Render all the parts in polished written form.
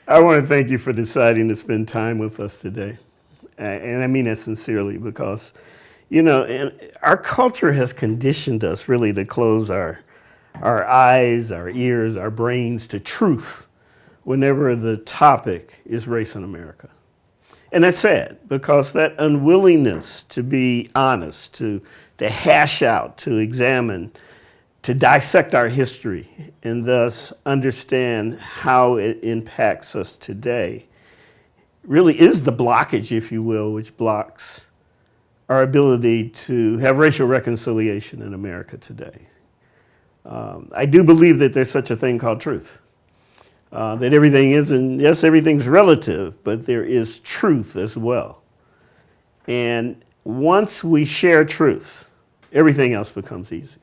I want to thank you for deciding to spend time with us today. And I mean that sincerely because, and our culture has conditioned us really to close our eyes, our ears, our brains to truth whenever the topic is race in America. And that's sad because that unwillingness to be honest, to hash out, to examine, to dissect our history and thus understand how it impacts us today really is the blockage, if you will, which blocks our ability to have racial reconciliation in America today. I do believe that there's such a thing called truth. That everything is, and yes, everything's relative, but there is truth as well. And once we share truth, everything else becomes easy.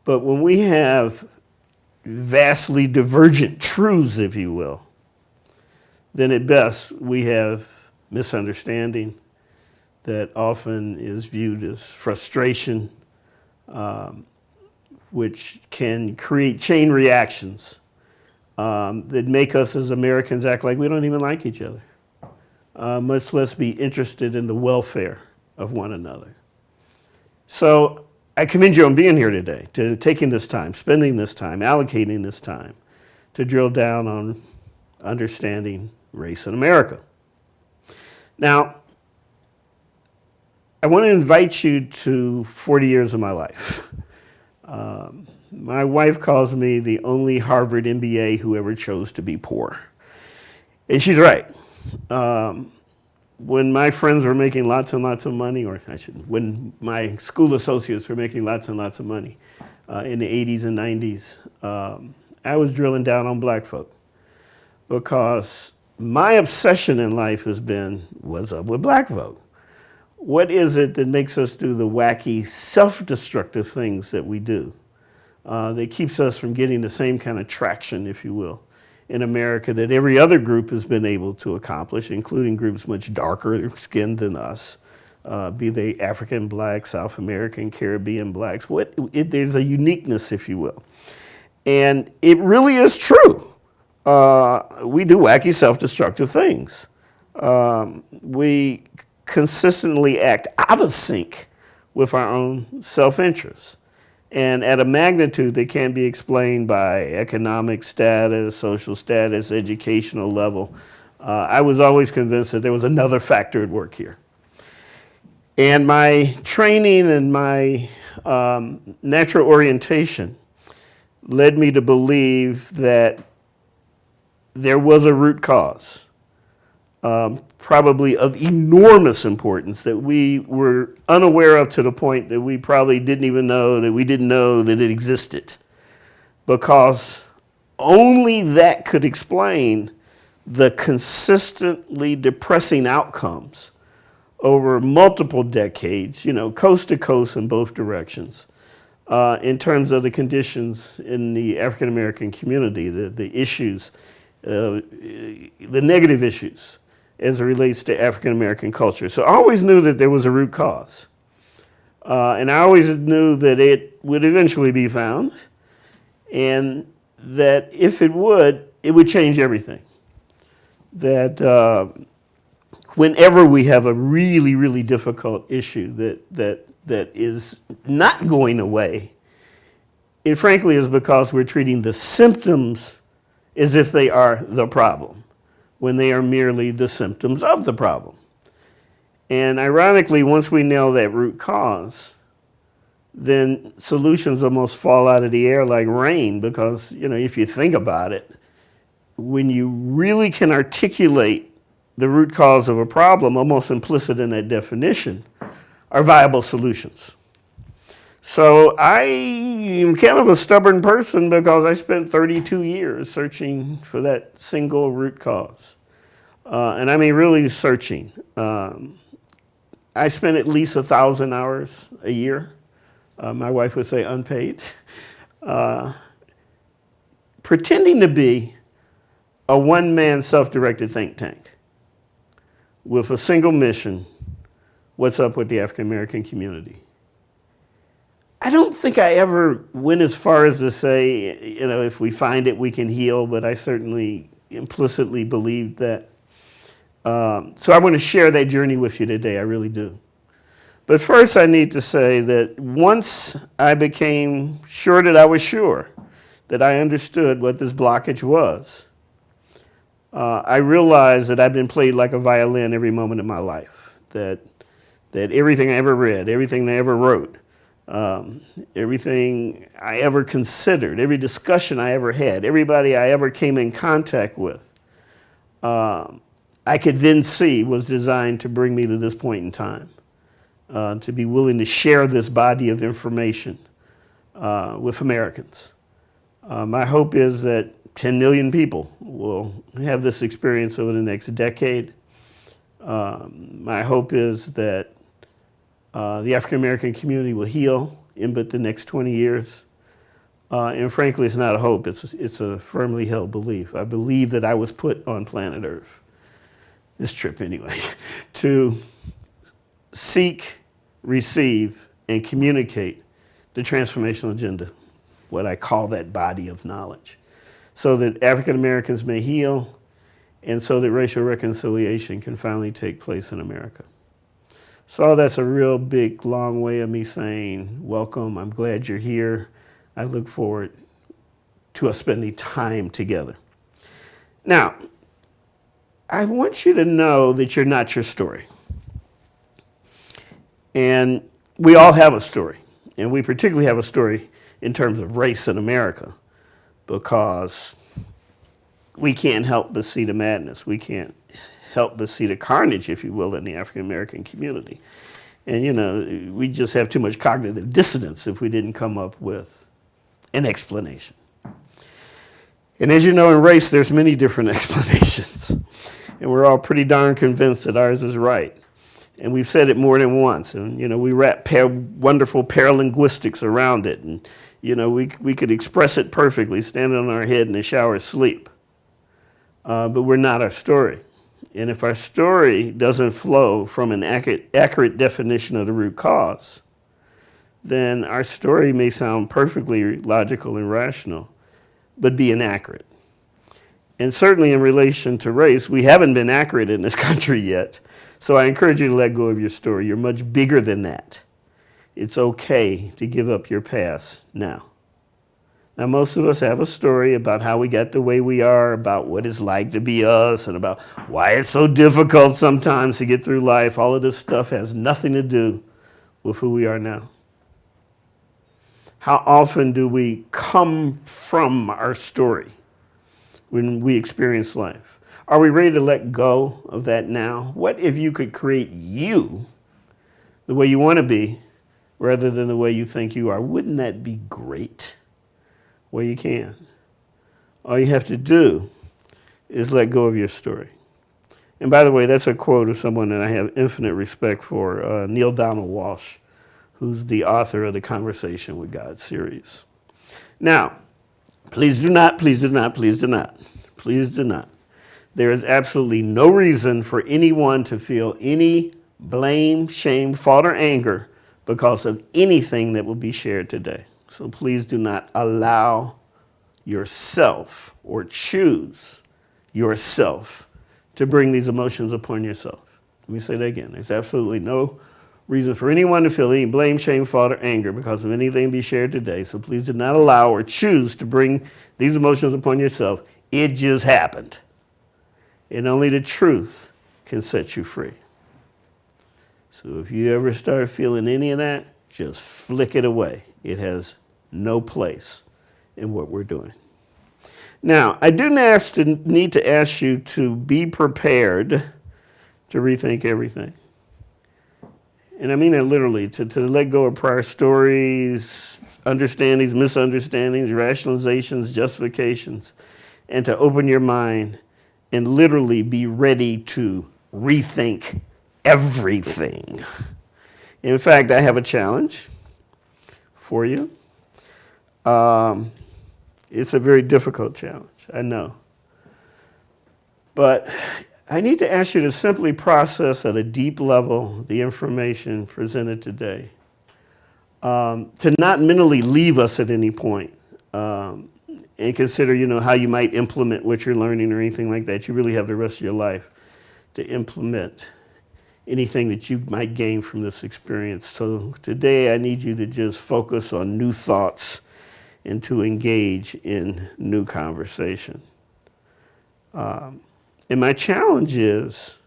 But when we have vastly divergent truths, if you will, then at best we have misunderstanding that often is viewed as frustration, which can create chain reactions that make us as Americans act like we don't even like each other, much less be interested in the welfare of one another. So I commend you on being here today, to taking this time, spending this time, allocating this time to drill down on understanding race in America. Now, I want to invite you to 40 years of my life. My wife calls me the only Harvard MBA who ever chose to be poor. And she's right. When my friends were making lots and lots of money, when my school associates were making lots and lots of money in the 80s and 90s, I was drilling down on black folk because my obsession in life has been, what's up with black folk? What is it that makes us do the wacky, self-destructive things that we do that keeps us from getting the same kind of traction, if you will, in America that every other group has been able to accomplish, including groups much darker skinned than us, be they African blacks, South American, Caribbean blacks. There's a uniqueness, if you will. And it really is true. We do wacky, self-destructive things. We consistently act out of sync with our own self-interest. And at a magnitude that can be explained by economic status, social status, educational level, I was always convinced that there was another factor at work here. And my training and my natural orientation led me to believe that there was a root cause, probably of enormous importance that we were unaware of to the point that we probably didn't even know that we didn't know that it existed, because only that could explain the consistently depressing outcomes over multiple decades, coast to coast in both directions, in terms of the conditions in the African American community, the issues, the negative issues as it relates to African American culture. So I always knew that there was a root cause. And I always knew that it would eventually be found, and that if it would change everything. That whenever we have a really, really difficult issue that is not going away, it frankly is because we're treating the symptoms as if they are the problem, when they are merely the symptoms of the problem. And ironically, once we nail that root cause, then solutions almost fall out of the air like rain, because, if you think about it, when you really can articulate the root cause of a problem, almost implicit in that definition, are viable solutions. So I am kind of a stubborn person because I spent 32 years searching for that single root cause. And I mean really searching. I spent at least 1,000 hours a year, my wife would say unpaid, pretending to be a one-man self-directed think tank with a single mission: what's up with the African American community? I don't think I ever went as far as to say, if we find it, we can heal, but I certainly implicitly believed that. So I want to share that journey with you today, I really do. But first I need to say that once I became sure that I was sure, that I understood what this blockage was, I realized that I've been played like a violin every moment of my life, that everything I ever read, everything I ever wrote, everything I ever considered, every discussion I ever had, everybody I ever came in contact with, I could then see was designed to bring me to this point in time, to be willing to share this body of information with Americans. My hope is that 10 million people will have this experience over the next decade. My hope is that the African American community will heal in but the next 20 years. And frankly, it's not a hope, it's a firmly held belief. I believe that I was put on planet Earth, this trip anyway, to seek, receive, and communicate the transformational agenda, what I call that body of knowledge, so that African Americans may heal and so that racial reconciliation can finally take place in America. So that's a real big, long way of me saying, welcome, I'm glad you're here. I look forward to us spending time together. Now, I want you to know that you're not your story. And we all have a story, and we particularly have a story in terms of race in America, because we can't help but see the madness. We can't help but see the carnage, if you will, in the African American community. And you know, we just have too much cognitive dissonance if we didn't come up with an explanation. And as you know, in race, there's many different explanations. And we're all pretty darn convinced that ours is right. And we've said it more than once. And, you know, we wrap wonderful paralinguistics around it. And, you know, we could express it perfectly, standing on our head in the shower asleep. But we're not our story. And if our story doesn't flow from an accurate definition of the root cause, then our story may sound perfectly logical and rational, but be inaccurate. And certainly in relation to race, we haven't been accurate in this country yet. So I encourage you to let go of your story. You're much bigger than that. It's okay to give up your past now. Now, most of us have a story about how we got the way we are, about what it's like to be us, and about why it's so difficult sometimes to get through life. All of this stuff has nothing to do with who we are now. How often do we come from our story when we experience life? Are we ready to let go of that now? What if you could create you the way you want to be rather than the way you think you are? Wouldn't that be great? Well, you can. All you have to do is let go of your story. And by the way, that's a quote of someone that I have infinite respect for, Neil Donald Walsh, who's the author of the Conversation with God series. Now, please do not, please do not, please do not, please do not. There is absolutely no reason for anyone to feel any blame, shame, fault, or anger because of anything that will be shared today. So please do not allow yourself or choose yourself to bring these emotions upon yourself. Let me say that again. There's absolutely no reason for anyone to feel any blame, shame, fault, or anger because of anything be shared today. So please do not allow or choose to bring these emotions upon yourself. It just happened. And only the truth can set you free. So if you ever start feeling any of that, just flick it away. It has no place in what we're doing. Now, I do need to ask you to be prepared to rethink everything. And I mean it literally, to let go of prior stories, understandings, misunderstandings, rationalizations, justifications, and to open your mind and literally be ready to rethink everything. In fact, I have a challenge for you. It's a very difficult challenge, I know. But I need to ask you to simply process at a deep level the information presented today. To not mentally leave us at any point. and consider, how you might implement what you're learning or anything like that. You really have the rest of your life to implement anything that you might gain from this experience. So today I need you to just focus on new thoughts and to engage in new conversation. And my challenge is,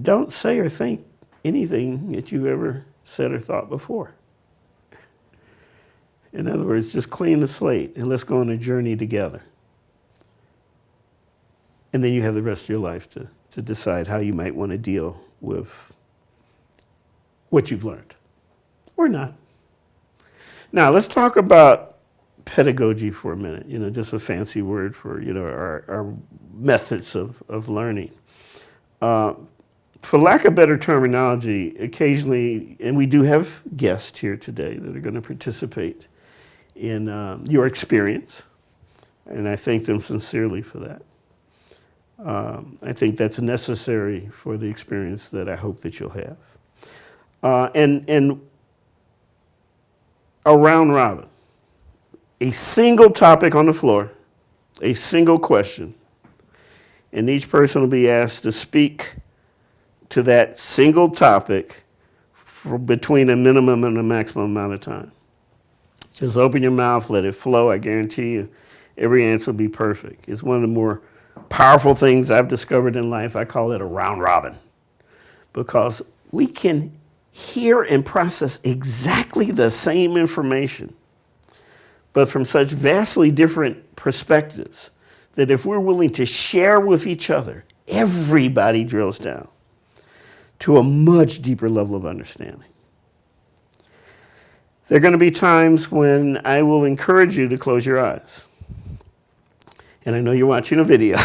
don't say or think anything that you ever said or thought before. In other words, just clean the slate and let's go on a journey together. And then you have the rest of your life to decide how you might want to deal with what you've learned or not. Now, let's talk about pedagogy for a minute, just a fancy word for, our methods of learning. For lack of better terminology, occasionally, and we do have guests here today that are going to participate in your experience, and I thank them sincerely for that. I think that's necessary for the experience that I hope that you'll have. And a round robin, a single topic on the floor, a single question, and each person will be asked to speak to that single topic for between a minimum and a maximum amount of time. Just open your mouth, let it flow. I guarantee you every answer will be perfect. It's one of the more powerful things I've discovered in life. I call it a round robin because we can hear and process exactly the same information, but from such vastly different perspectives that if we're willing to share with each other, everybody drills down to a much deeper level of understanding. There are going to be times when I will encourage you to close your eyes. And I know you're watching a video,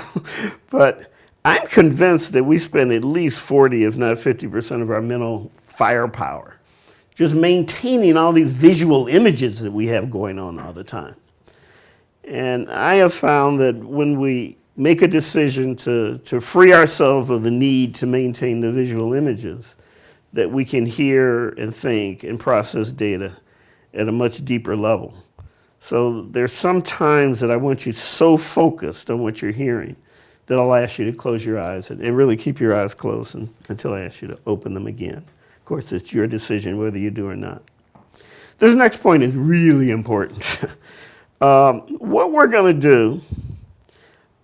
but I'm convinced that we spend at least 40, if not 50% of our mental firepower just maintaining all these visual images that we have going on all the time. And I have found that when we make a decision to free ourselves of the need to maintain the visual images, that we can hear and think and process data at a much deeper level. So there's some times that I want you so focused on what you're hearing that I'll ask you to close your eyes and really keep your eyes closed until I ask you to open them again. Of course, it's your decision whether you do or not. This next point is really important. What we're going to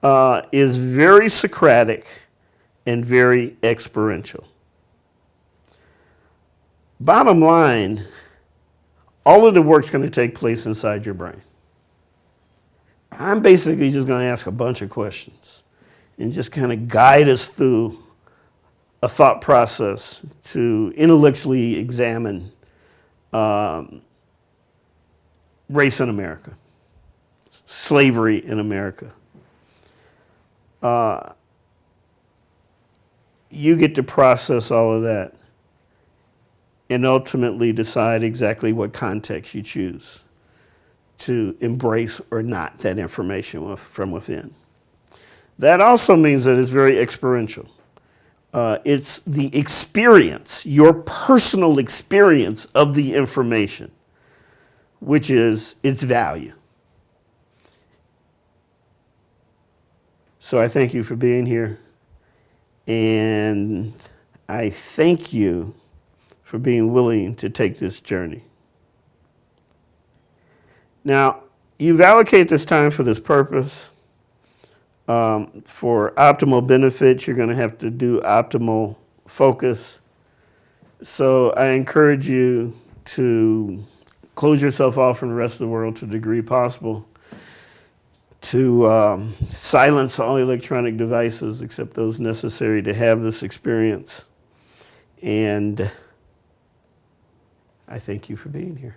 do is very Socratic and very experiential. Bottom line, all of the work's going to take place inside your brain. I'm basically just going to ask a bunch of questions and just kind of guide us through a thought process to intellectually examine race in America, slavery in America. You get to process all of that and ultimately decide exactly what context you choose to embrace or not that information from within. That also means that it's very experiential. It's the experience, your personal experience of the information, which is its value. So I thank you for being here, and I thank you for being willing to take this journey. Now, you've allocated this time for this purpose. For optimal benefit, you're going to have to do optimal focus. So I encourage you to close yourself off from the rest of the world to the degree possible, to silence all electronic devices except those necessary to have this experience. And I thank you for being here.